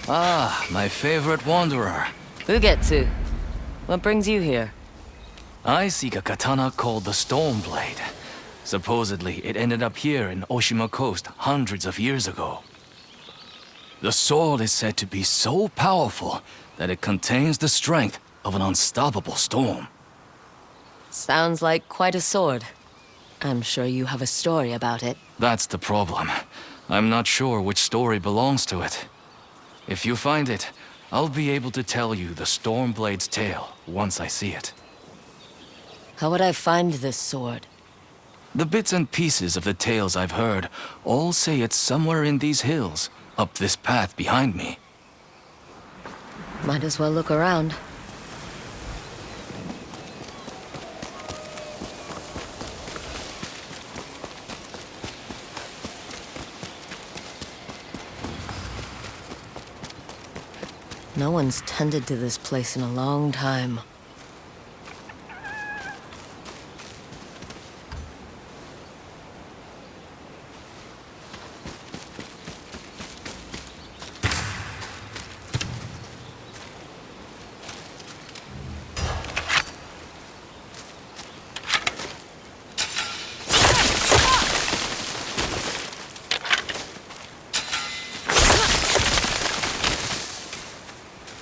Ah, my favorite wanderer. Ugetsu, what brings you here? I seek a katana called the Stormblade. Supposedly, it ended up here in Oshima Coast hundreds of years ago. The sword is said to be so powerful that it contains the strength of an unstoppable storm. Sounds like quite a sword. I'm sure you have a story about it. That's the problem. I'm not sure which story belongs to it. If you find it, I'll be able to tell you the Stormblade's tale once I see it. How would I find this sword? The bits and pieces of the tales I've heard all say it's somewhere in these hills, up this path behind me. Might as well look around. No one's tended to this place in a long time.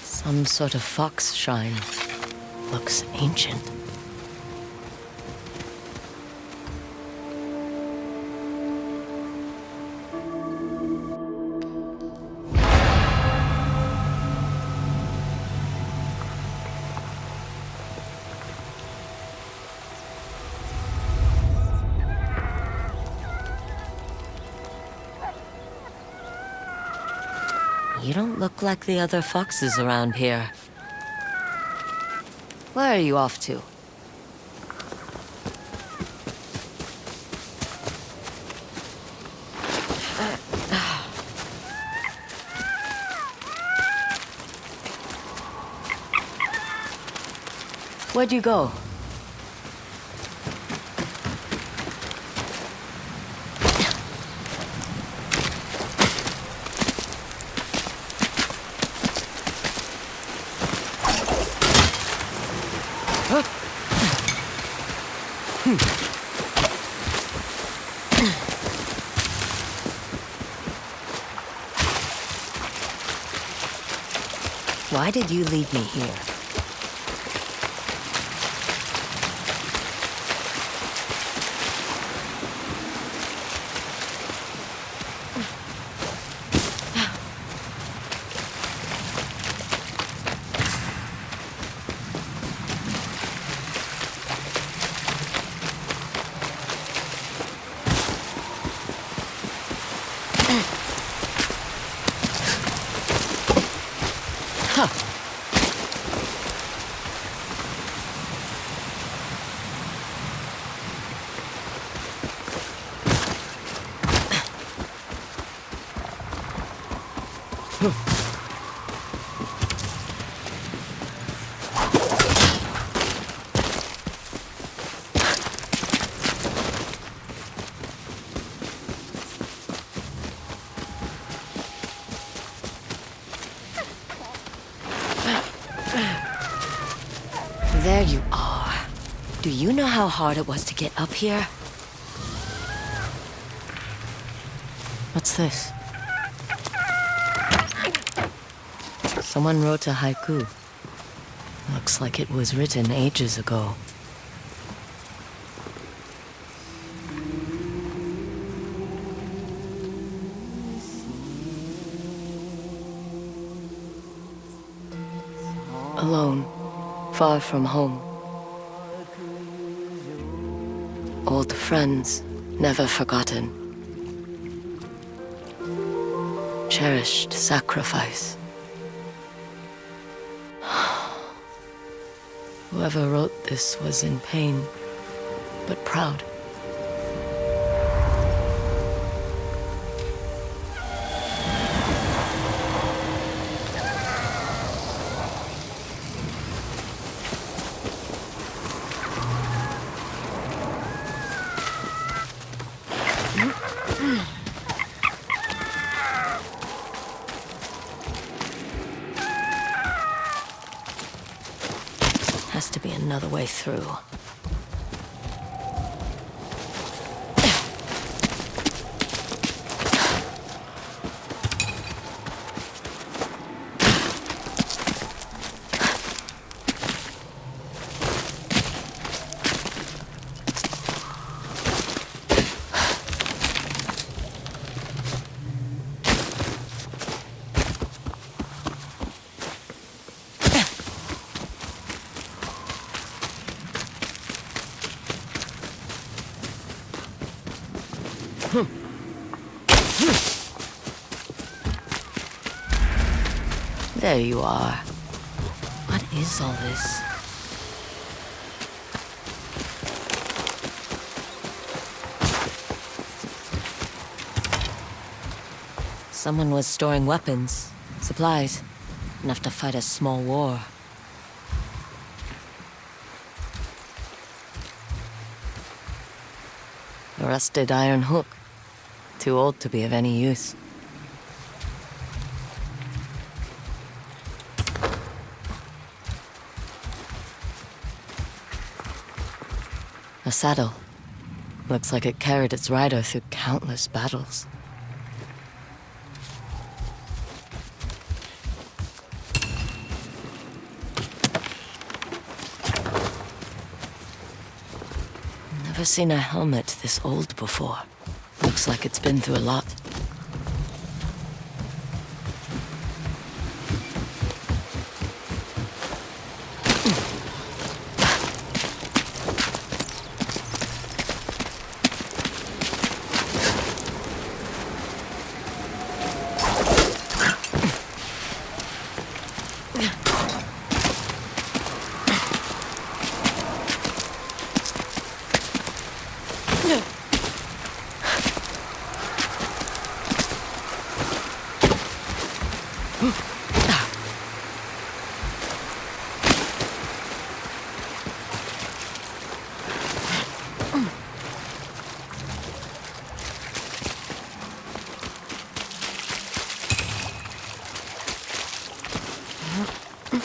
Some sort of fox shrine. Looks ancient. You don't look like the other foxes around here. Where are you off to? Where'd you go? Why did you lead me here? There you are. Do you know how hard it was to get up here? What's this? Someone wrote a haiku. Looks like it was written ages ago. Alone, far from home. Old friends, never forgotten. Cherished sacrifice. Whoever wrote this was in pain, but proud. another way through. There you are. What is all this? Someone was storing weapons, supplies, enough to fight a small war. A rusted iron hook. Too old to be of any use. A saddle. Looks like it carried its rider through countless battles. Never seen a helmet this old before. Looks like it's been through a lot.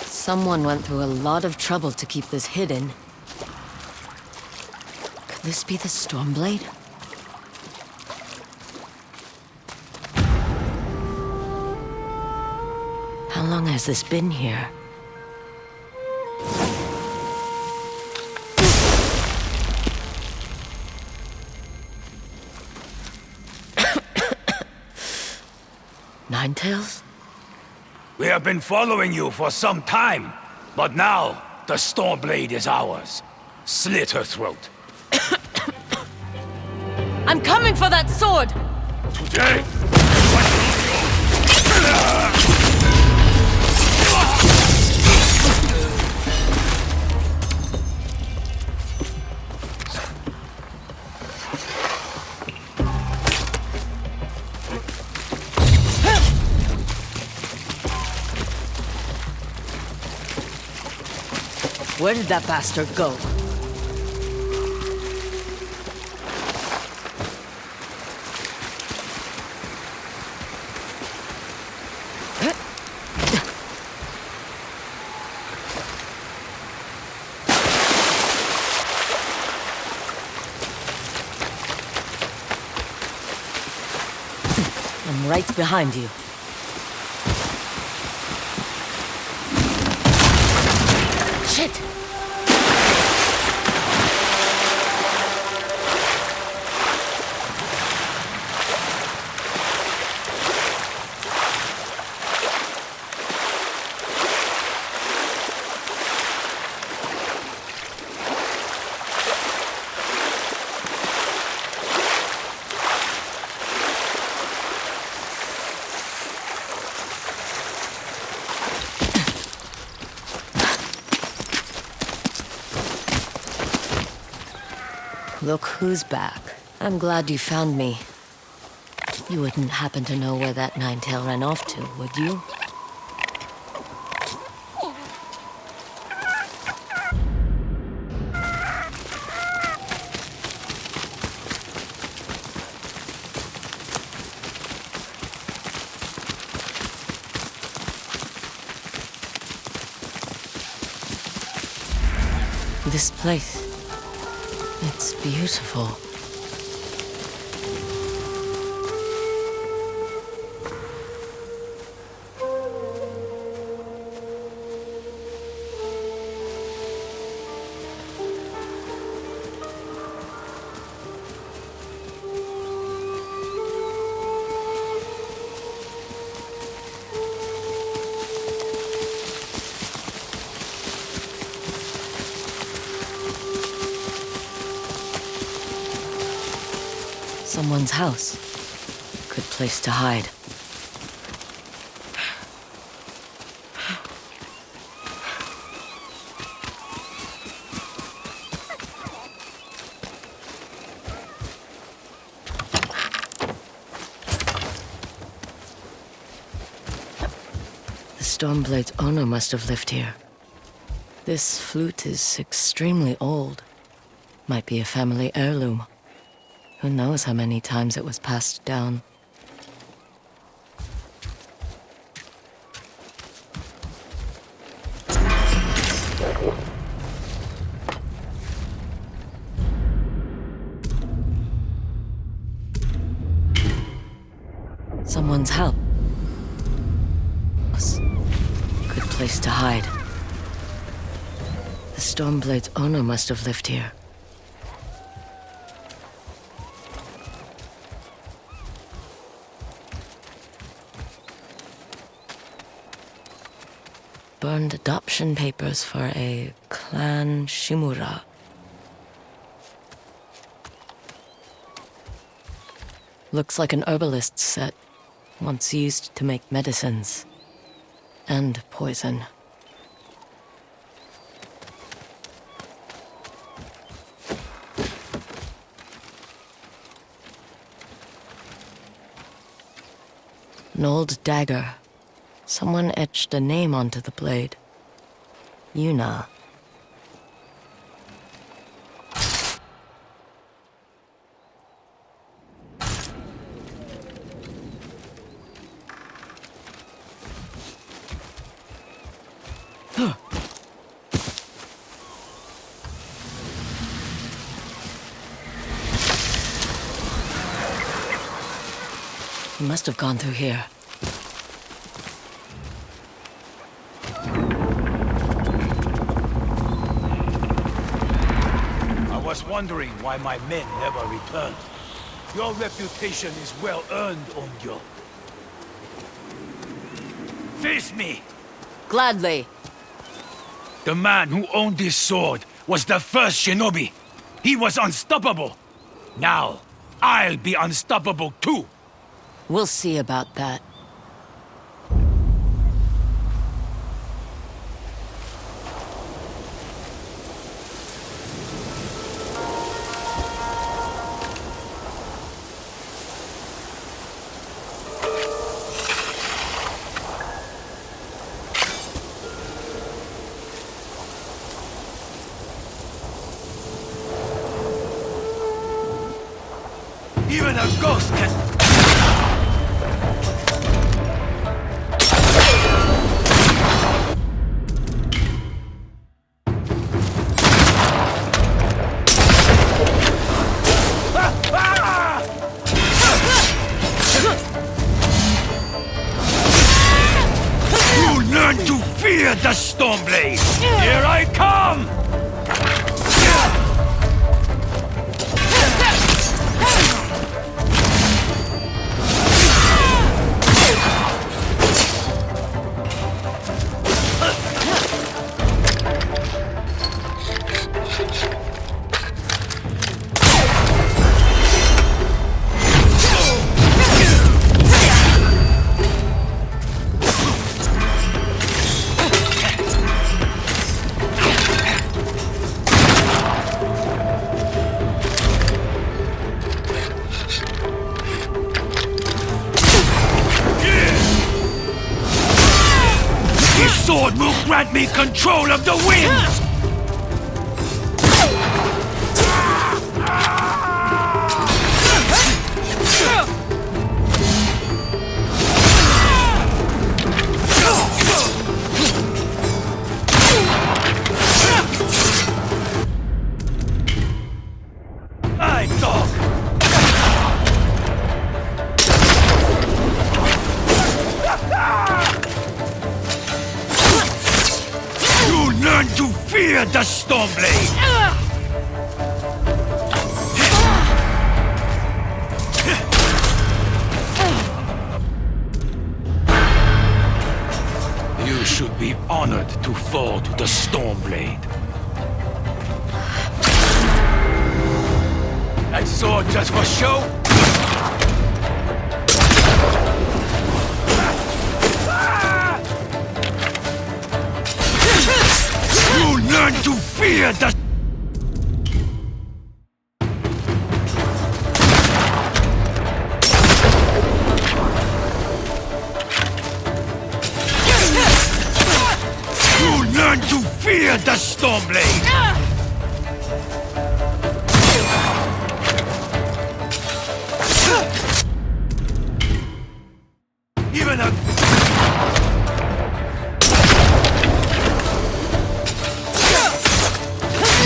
Someone went through a lot of trouble to keep this hidden. Could this be the Stormblade? How long has this been here? Ninetales? We have been following you for some time, but now the Stormblade is ours. Slit her throat. I'm coming for that sword! Today! Where did that bastard go? I'm right behind you. Shit! Look who's back. I'm glad you found me. You wouldn't happen to know where that Ninetail ran off to, would you? this place. It's beautiful. Someone's house. Good place to hide. The Stormblade's owner must have lived here. This flute is extremely old. Might be a family heirloom. Who knows how many times it was passed down. Someone's house. Good place to hide. The Stormblade's owner must have lived here. Burned adoption papers for a clan Shimura. Looks like an herbalist's set, once used to make medicines. And poison. An old dagger. Someone etched a name onto the blade. Yuna. He must have gone through here. I was wondering why my men never returned. Your reputation is well earned, Ongyo. Face me! Gladly. The man who owned this sword was the first shinobi. He was unstoppable. Now, I'll be unstoppable too. We'll see about that. Even a ghost can... You learn to fear the Stormblade! Here I come! Sword will grant me control of the winds! storm blade! You should be honored to fall to the storm blade. That sword just for show? You learn to fear the... You learn to fear the storm blade! Even a...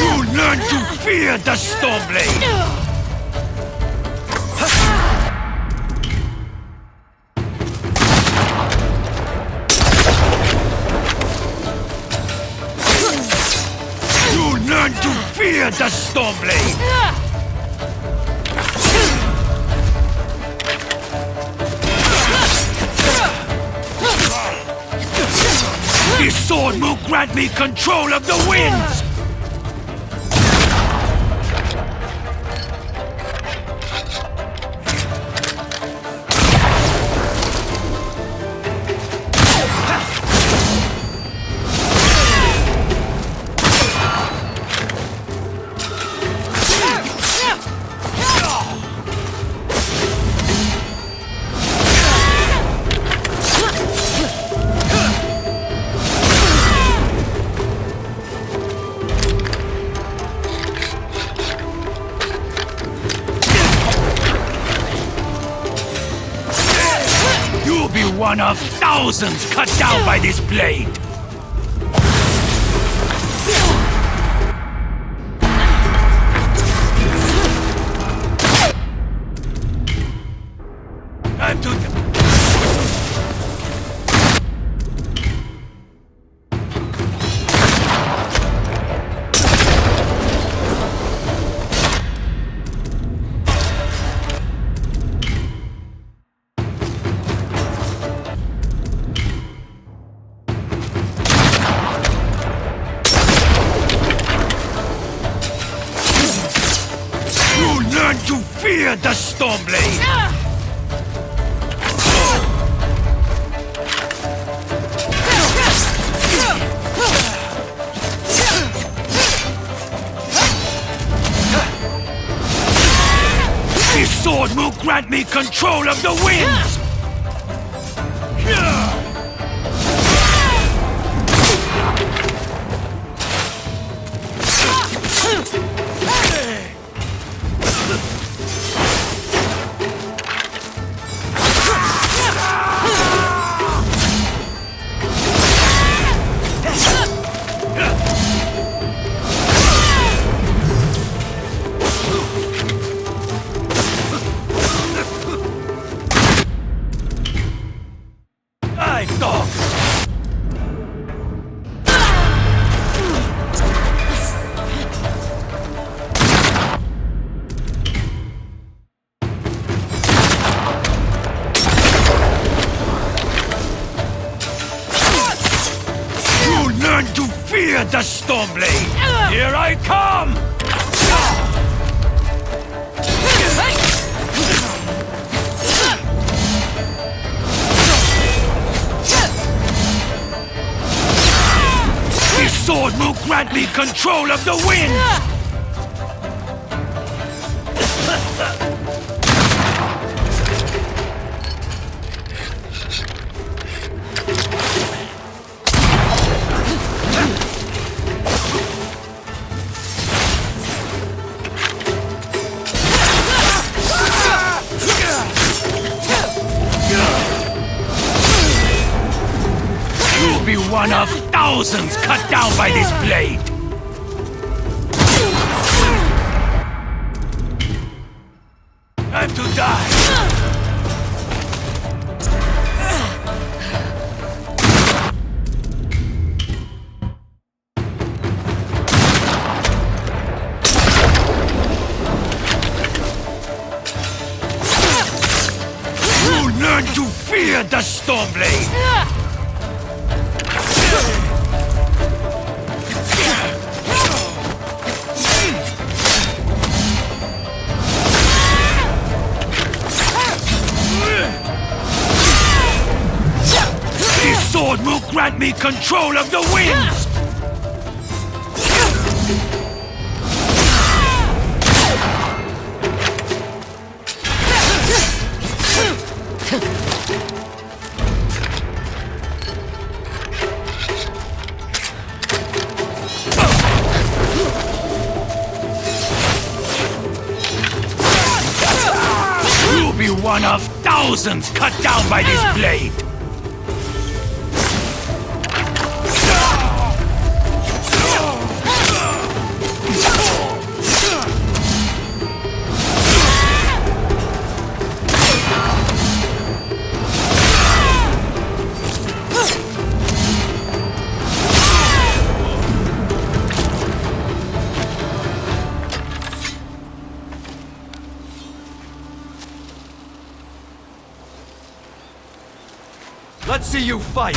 You learn to fear the storm blade! You learn to fear the storm blade! This sword will grant me control of the winds! You'll be one of thousands cut down by this blade! Time to... Learn to fear the storm blade! This sword will grant me control of the winds! Learn to fear the storm blade! Here I come! This sword will grant me control of the wind! You'll be one of thousands cut down by this blade! Time to die! Master the Stormblade! This sword will grant me control of the winds! You'll be one of thousands cut down by this blade! Let's see you fight!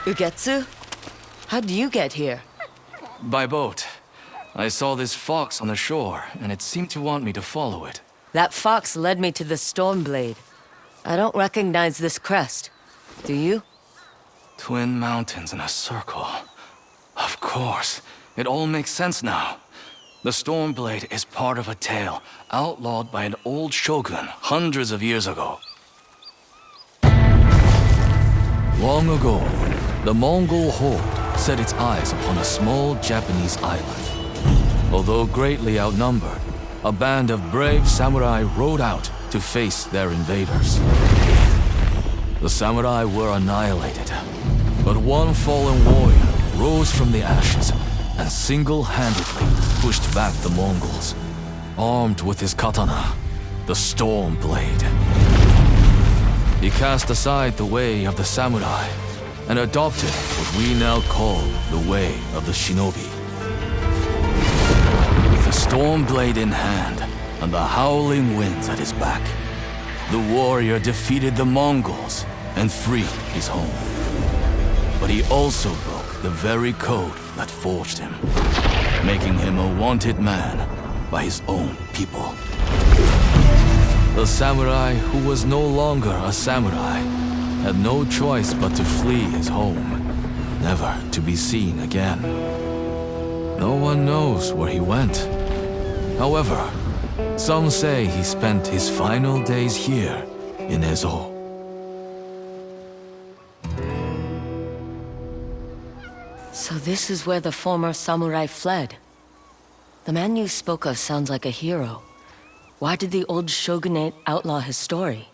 Ugetsu? How'd you get here? By boat. I saw this fox on the shore, and it seemed to want me to follow it. That fox led me to the Stormblade. I don't recognize this crest. Do you? Twin mountains in a circle. Of course. It all makes sense now. The Stormblade is part of a tale outlawed by an old shogun hundreds of years ago. Long ago, the Mongol horde set its eyes upon a small Japanese island. Although greatly outnumbered, a band of brave samurai rode out to face their invaders. The samurai were annihilated, but one fallen warrior rose from the ashes and single-handedly pushed back the Mongols, armed with his katana, the Stormblade. He cast aside the way of the samurai and adopted what we now call the way of the shinobi. With the Stormblade in hand and the howling winds at his back, the warrior defeated the Mongols and freed his home. But he also broke the very code that forged him, making him a wanted man by his own people. The samurai who was no longer a samurai had no choice but to flee his home, never to be seen again. No one knows where he went. However, some say he spent his final days here in Ezo. So this is where the former samurai fled. The man you spoke of sounds like a hero. Why did the old shogunate outlaw his story?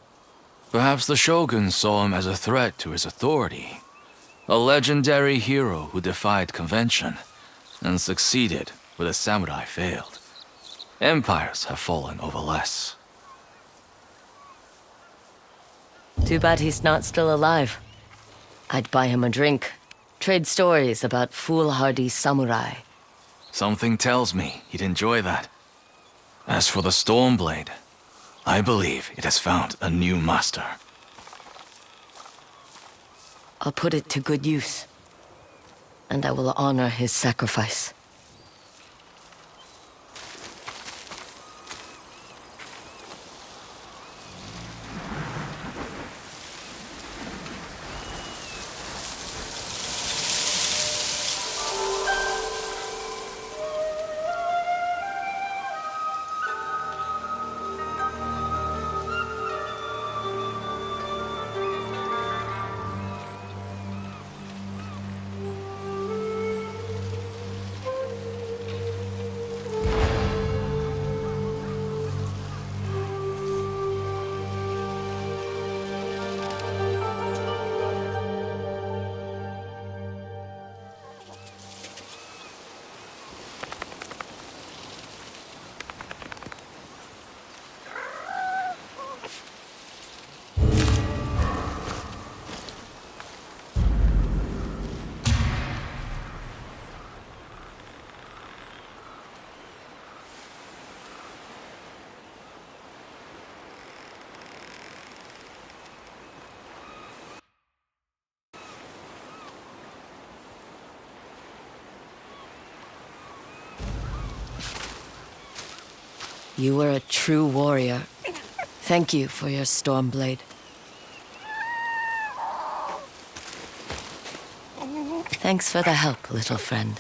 Perhaps the shogun saw him as a threat to his authority. A legendary hero who defied convention and succeeded where the samurai failed. Empires have fallen over less. Too bad he's not still alive. I'd buy him a drink, trade stories about foolhardy samurai. Something tells me he'd enjoy that. As for the Stormblade, I believe it has found a new master. I'll put it to good use. And I will honor his sacrifice. You were a true warrior. Thank you for your Stormblade. Thanks for the help, little friend.